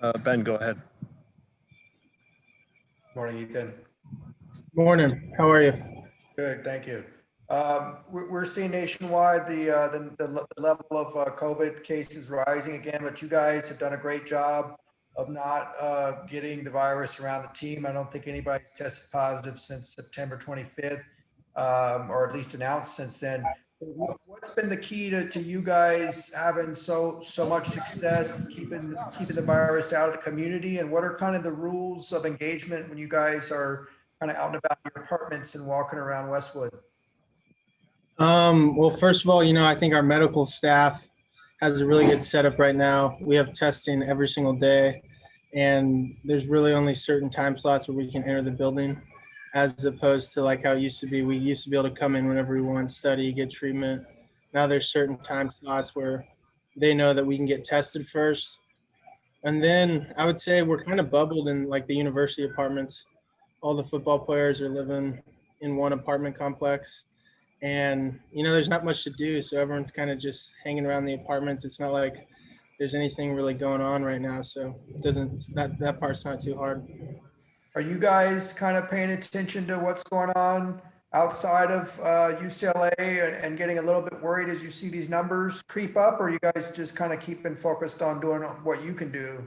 Ben, go ahead. Morning, Ethan. Morning. How are you? Good, thank you. We're seeing nationwide the level of COVID cases rising again, but you guys have done a great job of not getting the virus around the team. I don't think anybody's tested positive since September 25th, or at least announced since then. What's been the key to you guys having so much success keeping the virus out of the community? And what are kind of the rules of engagement when you guys are kind of out and about in your apartments and walking around Westwood? Well, first of all, I think our medical staff has a really good setup right now. We have testing every single day, and there's really only certain time slots where we can enter the building, as opposed to like how it used to be. We used to be able to come in whenever we want, study, get treatment. Now there's certain time slots where they know that we can get tested first. And then I would say we're kind of bubbled in like the university apartments. All the football players are living in one apartment complex. And, there's not much to do. So everyone's kind of just hanging around the apartments. It's not like there's anything really going on right now. So that part's not too hard. Are you guys kind of paying attention to what's going on outside of UCLA and getting a little bit worried as you see these numbers creep up? Or are you guys just kind of keeping focused on doing what you can do?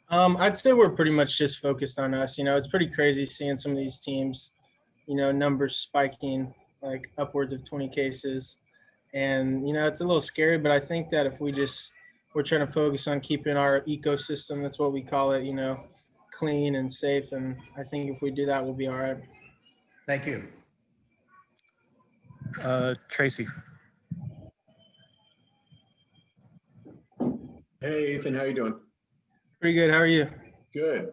I'd say we're pretty much just focused on us. It's pretty crazy seeing some of these teams, numbers spiking like upwards of 20 cases. And, it's a little scary, but I think that if we're trying to focus on keeping our ecosystem, that's what we call it, clean and safe. And I think if we do that, we'll be all right. Thank you. Tracy. Hey, Ethan, how you doing? Pretty good. How are you? Good.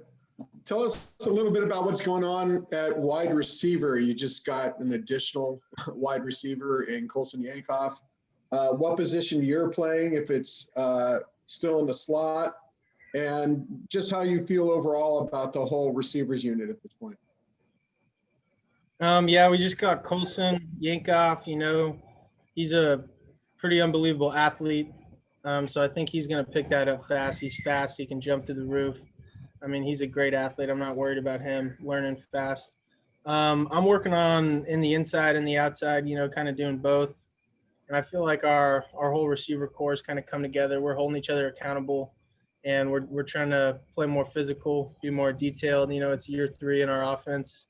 Tell us a little bit about what's going on at wide receiver. You just got an additional wide receiver in Colson Yankoff. What position you're playing, if it's still in the slot, and just how you feel overall about the whole receivers unit at this point. Yeah, we just got Colson Yankoff. He's a pretty unbelievable athlete. So I think he's going to pick that up fast. He's fast. He can jump through the roof. I mean, he's a great athlete. I'm not worried about him learning fast. I'm working on in the inside and the outside, kind of doing both. And I feel like our whole receiver core has kind of come together. We're holding each other accountable, and we're trying to play more physical, be more detailed. It's year 3 in our offense,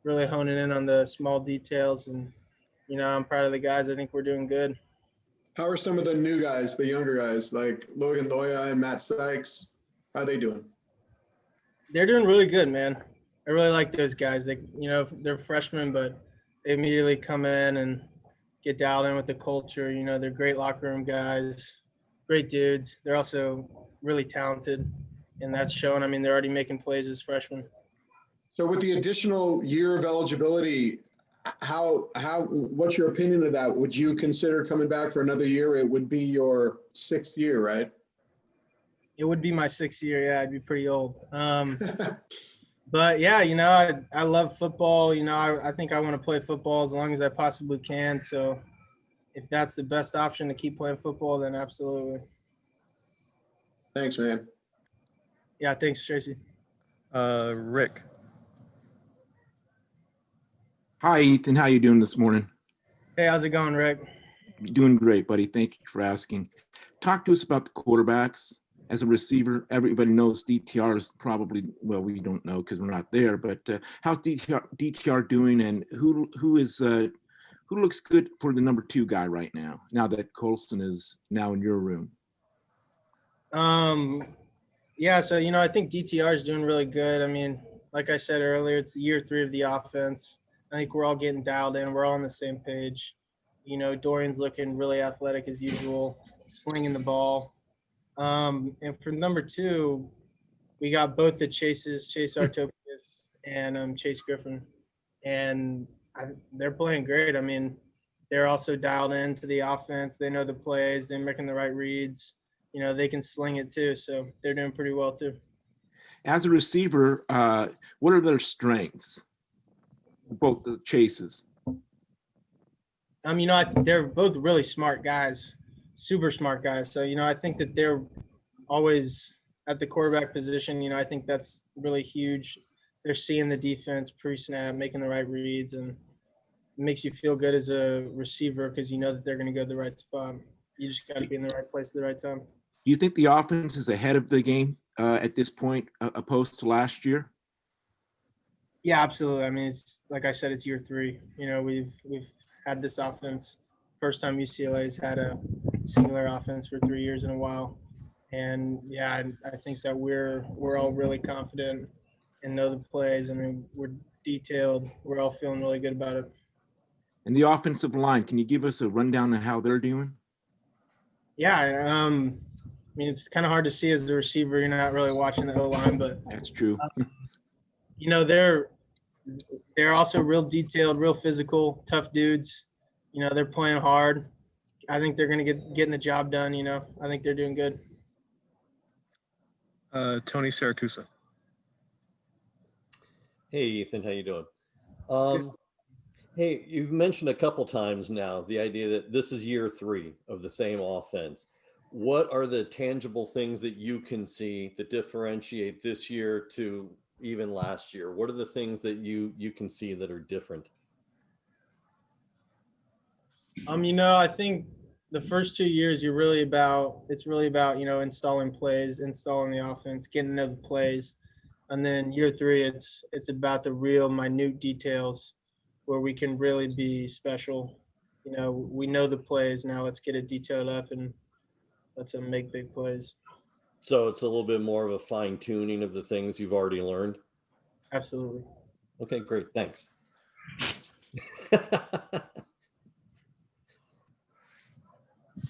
really honing in on the small details. And, I'm proud of the guys. I think we're doing good. How are some of the new guys, the younger guys, like Logan Loya and Matt Sykes? How are they doing? They're doing really good, man. I really like those guys. They're freshmen, but they immediately come in and get dialed in with the culture. They're great locker room guys, great dudes. They're also really talented, and that's shown. I mean, they're already making plays as freshmen. So with the additional year of eligibility, what's your opinion of that? Would you consider coming back for another year? It would be your 6th year, right? It would be my 6th year. Yeah, I'd be pretty old. But yeah, I love football. I think I want to play football as long as I possibly can. So if that's the best option to keep playing football, then absolutely. Thanks, man. Yeah, thanks, Tracy. Rick. Hi, Ethan. How you doing this morning? Hey, how's it going, Rick? Doing great, buddy. Thank you for asking. Talk to us about the quarterbacks. As a receiver, everybody knows DTR is probably, well, we don't know because we're not there, but how's DTR doing, and who looks good for the number 2 guy right now that Colson is now in your room? Yeah, so, I think DTR is doing really good. I mean, like I said earlier, it's year 3 of the offense. I think we're all getting dialed in. We're all on the same page. Dorian's looking really athletic as usual, slinging the ball. And for number 2, we got both the Chases, Chase Artopius and Chase Griffin. And they're playing great. I mean, they're also dialed into the offense. They know the plays. They're making the right reads. They can sling it too. So they're doing pretty well too. As a receiver, what are their strengths? Both the Chases. They're both really smart guys, super smart guys. So, I think that they're always at the quarterback position, you know, I think that's really huge. They're seeing the defense pre-snap, making the right reads, and it makes you feel good as a receiver because you know that they're going to go to the right spot. You just got to be in the right place at the right time. Do you think the offense is ahead of the game at this point, opposed to last year? Yeah, absolutely. I mean, it's like I said, it's year 3. You know, we've had this offense. First time UCLA's had a singular offense for 3 years in a while, and yeah, I think that we're all really confident and know the plays. I mean, we're detailed. We're all feeling really good about it. And the offensive line, can you give us a rundown of how they're doing? Yeah, I mean, it's kind of hard to see as a receiver. You're not really watching the O-line, but That's true. you know, they're also real detailed, real physical, tough dudes. You know, they're playing hard. I think they're going to getting the job done. You know, I think they're doing good. Tony Siracusa. Hey, Ethan, how you doing? Hey, you've mentioned a couple times now the idea that this is year 3 of the same offense. What are the tangible things that you can see that differentiate this year to even last year? What are the things that you can see that are different? You know, I think the first 2 years it's really about, you know, installing plays, installing the offense, getting to know the plays. And then year 3, it's about the real minute details where we can really be special. You know, we know the plays now. Let's get it detailed up and let's make big plays. So it's a little bit more of a fine tuning of the things you've already learned. Absolutely. Okay, great. Thanks.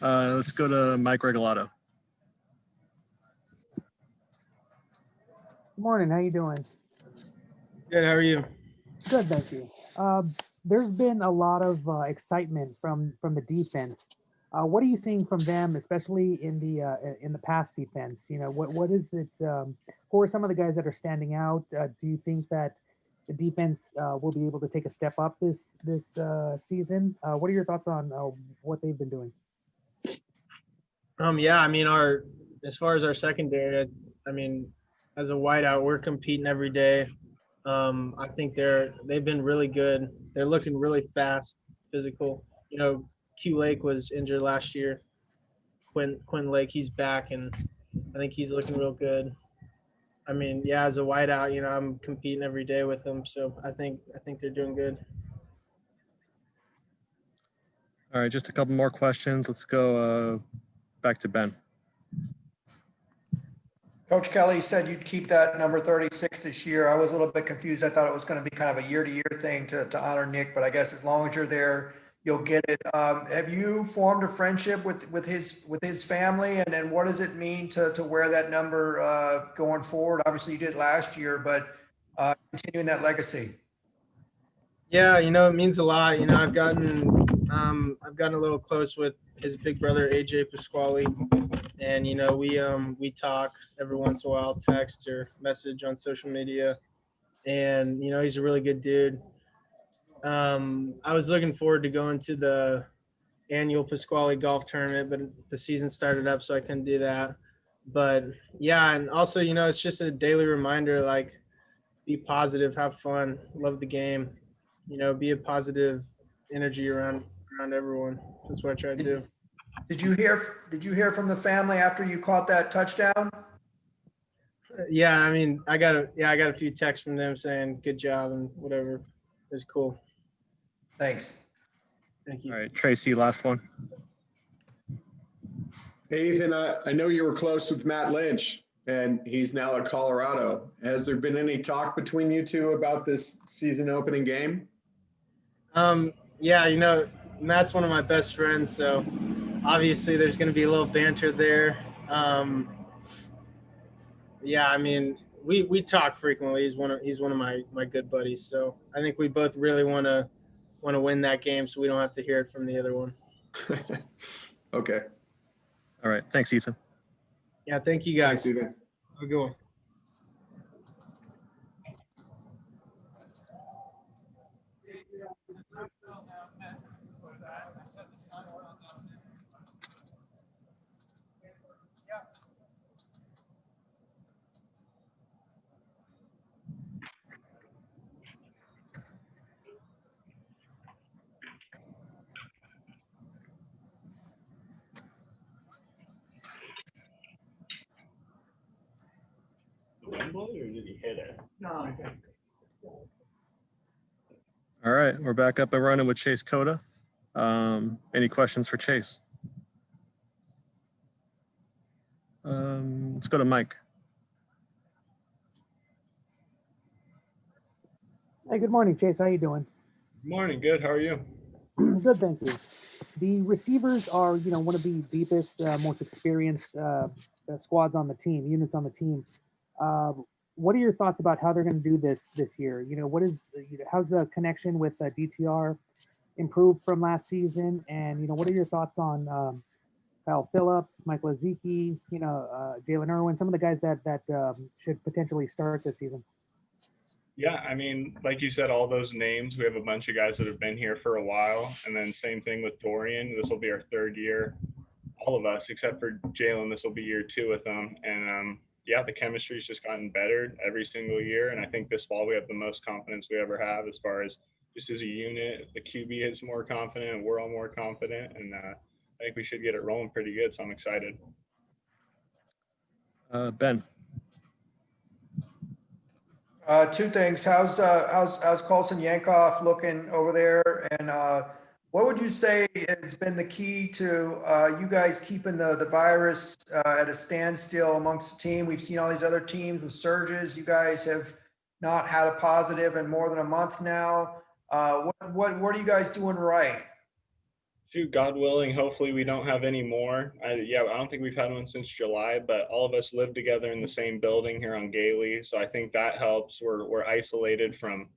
Let's go to Mike Regalato. Good morning. How you doing? Good. How are you? Good, thank you. There's been a lot of excitement from the defense. What are you seeing from them, especially in the pass defense? You know, what is it? Who are some of the guys that are standing out? Do you think that the defense will be able to take a step up this season? What are your thoughts on what they've been doing? Yeah, I mean, as far as our secondary, I mean, as a wideout, we're competing every day. I think they've been really good. They're looking really fast, physical. You know, Q Lake was injured last year. Quinn Lake, he's back, and I think he's looking real good. I mean, yeah, as a wideout, you know, I'm competing every day with them, so I think they're doing good. All right, just a couple more questions. Let's go back to Ben. Coach Kelly said you'd keep that number 36 this year. I was a little bit confused. I thought it was going to be kind of a year-to-year thing to honor Nick, but I guess as long as you're there, you'll get it. Have you formed a friendship with his family, and then what does it mean to wear that number going forward? Obviously, you did last year, but continuing that legacy. Yeah, you know, it means a lot. You know, I've gotten a little close with his big brother AJ Pasquale, and you know, we talk every once in a while, text or message on social media, and you know, he's a really good dude. I was looking forward to going to the annual Pasquale golf tournament, but the season started up, so I couldn't do that. But yeah, and also, you know, it's just a daily reminder, like, be positive, have fun, love the game, you know, be a positive energy around everyone. That's what I try to do. Did you hear from the family after you caught that touchdown? Yeah, I mean, I got a few texts from them saying good job and whatever. It was cool. Thanks. Thank you. All right, Tracy, last one. Hey, Ethan, I know you were close with Matt Lynch, and he's now at Colorado. Has there been any talk between you two about this season opening game? Yeah, you know, Matt's one of my best friends, so obviously there's going to be a little banter there. Yeah, I mean, we talk frequently. He's one of my good buddies, so I think we both really want to win that game, so we don't have to hear it from the other one. Okay. All right, thanks, Ethan. Yeah, thank you guys. Thanks, Ethan. Have a good one. dribble it or did he hit it? No. All right, we're back up and running with Chase Cota. Any questions for Chase? Let's go to Mike. Hey, good morning, Chase. How you doing? Morning, good. How are you? Good, thank you. The receivers are, one of the deepest, most experienced squads on the team, units on the team. What are your thoughts about how they're going to do this year? How's the connection with DTR improved from last season? And, what are your thoughts on Kyle Phillips, Michael Ezeki, Jalen Irwin, some of the guys that should potentially start this season? Yeah, I mean, like you said, all those names, we have a bunch of guys that have been here for a while. And then same thing with Dorian. This will be our third year. All of us, except for Jalen, this will be year 2 with them. And yeah, the chemistry's just gotten better every single year. And I think this fall we have the most confidence we ever have as far as just as a unit. The QB is more confident and we're all more confident. And I think we should get it rolling pretty good. So I'm excited. Ben. Two things. How's Colson Yankoff looking over there? And what would you say has been the key to you guys keeping the virus at a standstill amongst the team? We've seen all these other teams with surges. You guys have not had a positive in more than a month now. What are you guys doing right? Shoot, God willing, hopefully we don't have any more. I don't think we've had one since July, but all of us live together in the same building here on Gailey. So I think that helps. We're isolated from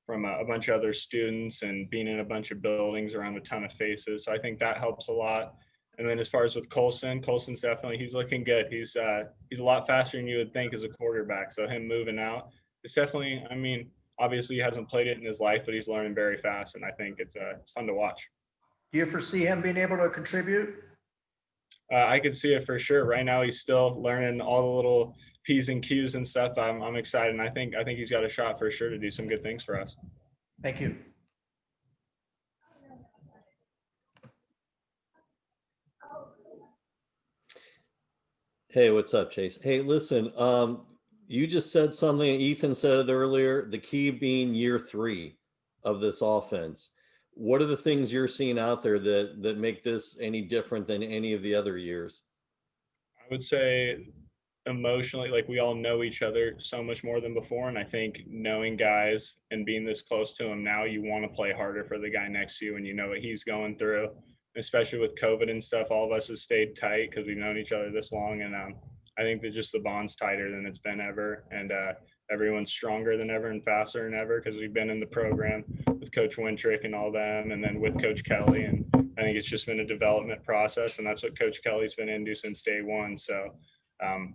a bunch of other students and being in a bunch of buildings around a ton of faces. So I think that helps a lot. And then as far as with Colson's definitely, he's looking good. He's a lot faster than you would think as a quarterback. So him moving out, it's definitely, I mean, obviously he hasn't played it in his life, but he's learning very fast. And I think it's fun to watch. Do you foresee him being able to contribute? I could see it for sure. Right now, he's still learning all the little P's and Q's and stuff. I'm excited, and I think he's got a shot for sure to do some good things for us. Thank you. Hey, what's up, Chase? Hey, listen, you just said something, Ethan said it earlier, the key being year 3 of this offense. What are the things you're seeing out there that make this any different than any of the other years? I would say emotionally, like we all know each other so much more than before. And I think knowing guys and being this close to him now, you want to play harder for the guy next to you and you know what he's going through, especially with COVID and stuff. All of us have stayed tight because we've known each other this long. And I think that just the bond's tighter than it's been ever. And everyone's stronger than ever and faster than ever because we've been in the program with Coach Wintrick and all them, and then with Coach Kelly. And I think it's just been a development process, and that's what Coach Kelly's been into since day one. So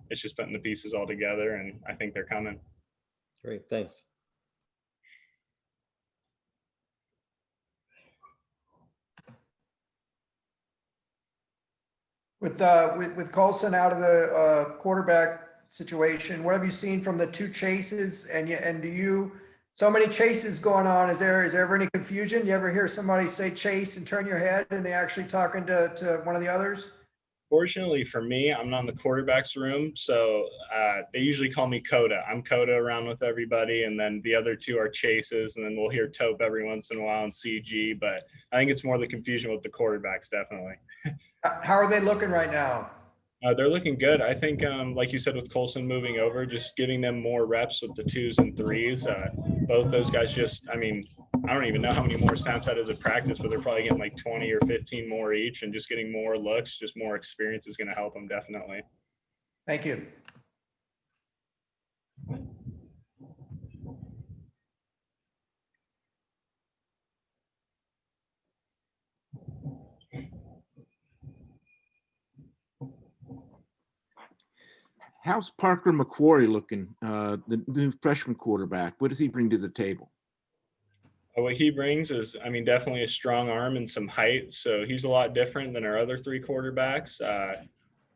it's just putting the pieces all together, and I think they're coming. Great, thanks. With Colson out of the quarterback situation, what have you seen from the 2 chases? And do you, so many chases going on, is there ever any confusion? You ever hear somebody say chase and turn your head and they actually talking to one of the others? Fortunately for me, I'm not in the quarterback's room, so they usually call me Cota. I'm Cota around with everybody, and then the other 2 are chases, and then we'll hear Tope every once in a while and CG, but I think it's more the confusion with the quarterbacks, definitely. How are they looking right now? They're looking good. I think, like you said, with Colson moving over, just giving them more reps with the 2s and 3s. Both those guys just, I mean, I don't even know how many more snaps that is at practice, but they're probably getting like 20 or 15 more each, and just getting more looks, just more experience is going to help them definitely. Thank you. How's Parker McQuarrie looking, the new freshman quarterback? What does he bring to the table? What he brings is, I mean, definitely a strong arm and some height. So he's a lot different than our other 3 quarterbacks.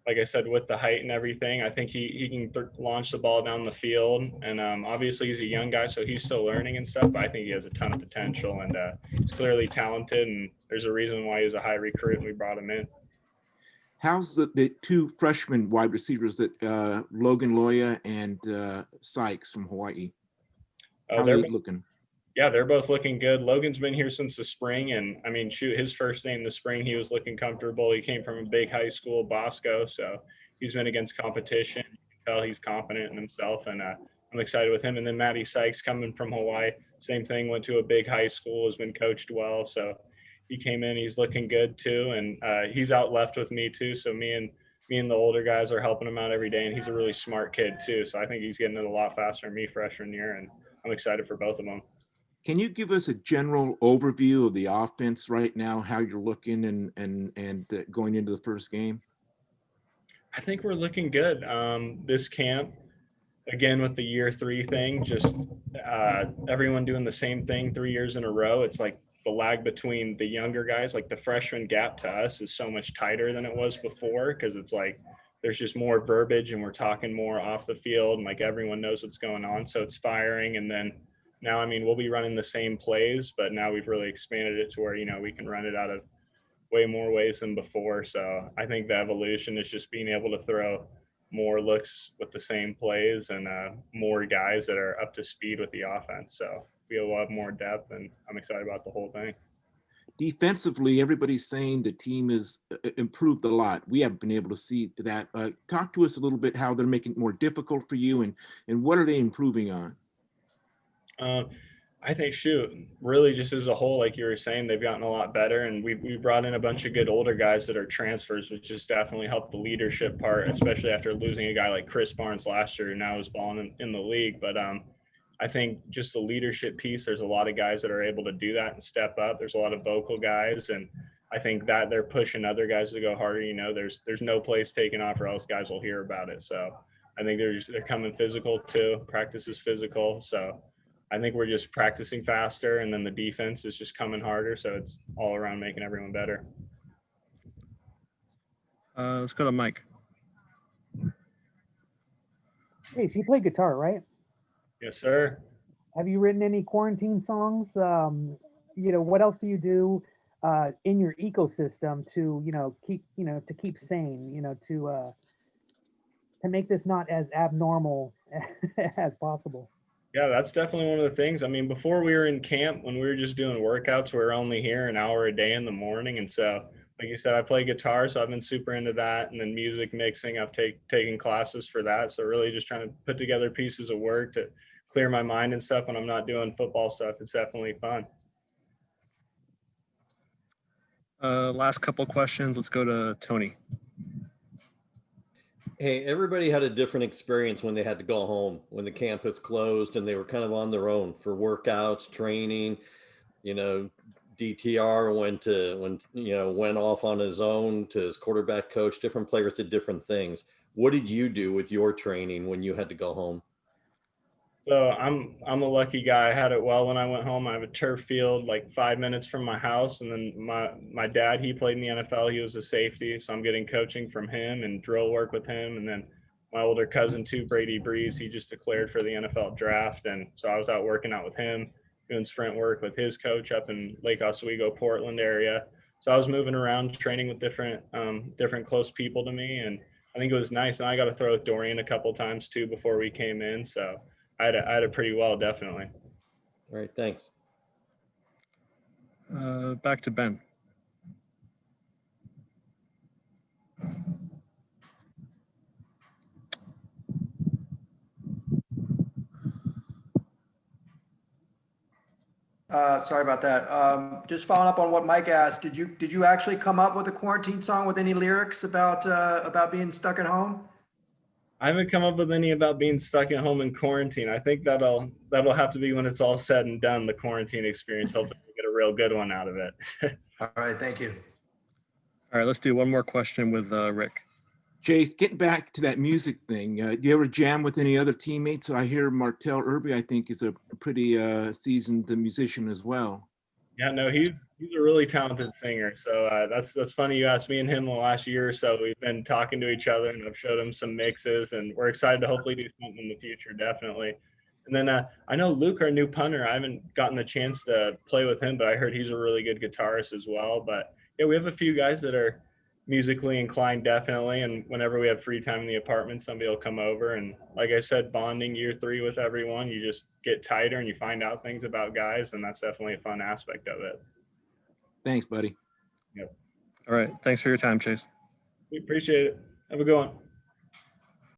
Like I said, with the height and everything, I think he can launch the ball down the field. And obviously he's a young guy, so he's still learning and stuff. But I think he has a ton of potential, and he's clearly talented. And there's a reason why he's a high recruit and we brought him in. How's the two freshman wide receivers that Logan Loya and Sykes from Hawaii? How are They're they looking? Yeah, they're both looking good. Logan's been here since the spring, and I mean, shoot, his first day in the spring, he was looking comfortable. He came from a big high school, Bosco, so he's been against competition. You can tell he's confident in himself, and I'm excited with him. And then Matty Sykes coming from Hawaii, same thing, went to a big high school, has been coached well, so he came in, he's looking good too, and he's out left with me too. So me and the older guys are helping him out every day, and he's a really smart kid too. So I think he's getting it a lot faster than me freshman year, and I'm excited for both of them. Can you give us a general overview of the offense right now, how you're looking and going into the first game? I think we're looking good. This camp, again, with the year 3 thing, just everyone doing the same thing 3 years in a row. It's like the lag between the younger guys, like the freshman gap to us is so much tighter than it was before, because it's like there's just more verbiage and we're talking more off the field, and like everyone knows what's going on. So it's firing. And then now, I mean, we'll be running the same plays, but now we've really expanded it to where, we can run it out of way more ways than before. So I think the evolution is just being able to throw more looks with the same plays and more guys that are up to speed with the offense. So we will have more depth, and I'm excited about the whole thing. Defensively, everybody's saying the team has improved a lot. We haven't been able to see that. Talk to us a little bit how they're making it more difficult for you, and what are they improving on? I think, really just as a whole, like you were saying, they've gotten a lot better, and we brought in a bunch of good older guys that are transfers, which just definitely helped the leadership part, especially after losing a guy like Chris Barnes last year, who now is balling in the league. But I think just the leadership piece, there's a lot of guys that are able to do that and step up. There's a lot of vocal guys, and I think that they're pushing other guys to go harder. There's no place taken off, or else guys will hear about it. So I think they're coming physical too. Practice is physical, so I think we're just practicing faster, and then the defense is just coming harder. So it's all around making everyone better. Let's go to Mike. Hey, so you play guitar, right? Yes, sir. Have you written any quarantine songs? What else do you do in your ecosystem to, keep sane, to make this not as abnormal as possible? Yeah, that's definitely one of the things. I mean, before we were in camp, when we were just doing workouts, we were only here an hour a day in the morning. And so, like you said, I play guitar, so I've been super into that. And then music mixing, I've taken classes for that. So really just trying to put together pieces of work to clear my mind and stuff when I'm not doing football stuff. It's definitely fun. Last couple questions. Let's go to Tony. Hey, everybody had a different experience when they had to go home, when the campus closed and they were kind of on their own for workouts, training. DTR went off on his own to his quarterback coach. Different players did different things. What did you do with your training when you had to go home? So I'm a lucky guy. I had it well when I went home. I have a turf field like 5 minutes from my house, and then my dad, he played in the NFL. He was a safety, so I'm getting coaching from him and drill work with him. And then my older cousin too, Brady Breeze, he just declared for the NFL draft, and so I was out working out with him, doing sprint work with his coach up in Lake Oswego, Portland area. So I was moving around, training with different close people to me, and I think it was nice. And I got to throw with Dorian a couple times too before we came in, so I had it pretty well, definitely. All right, thanks. Back to Ben. Sorry about that. Just following up on what Mike asked, did you actually come up with a quarantine song with any lyrics about being stuck at home? I haven't come up with any about being stuck at home in quarantine. I think that'll have to be when it's all said and done, the quarantine experience. Hopefully we get a real good one out of it. All right, thank you. All right, let's do one more question with Rick. Chase, getting back to that music thing, do you ever jam with any other teammates? I hear Martell Irby, I think, is a pretty seasoned musician as well. Yeah, no, he's a really talented singer. So that's funny you asked me and him the last year or so. We've been talking to each other, and I've showed him some mixes, and we're excited to hopefully do something in the future, definitely. And then I know Luke, our new punter, I haven't gotten the chance to play with him, but I heard he's a really good guitarist as well. But yeah, we have a few guys that are musically inclined, definitely. And whenever we have free time in the apartment, somebody will come over. And like I said, bonding year 3 with everyone, you just get tighter and you find out things about guys. And that's definitely a fun aspect of it. Thanks, buddy. Yep. All right. Thanks for your time, Chase. We appreciate it. Have a good one.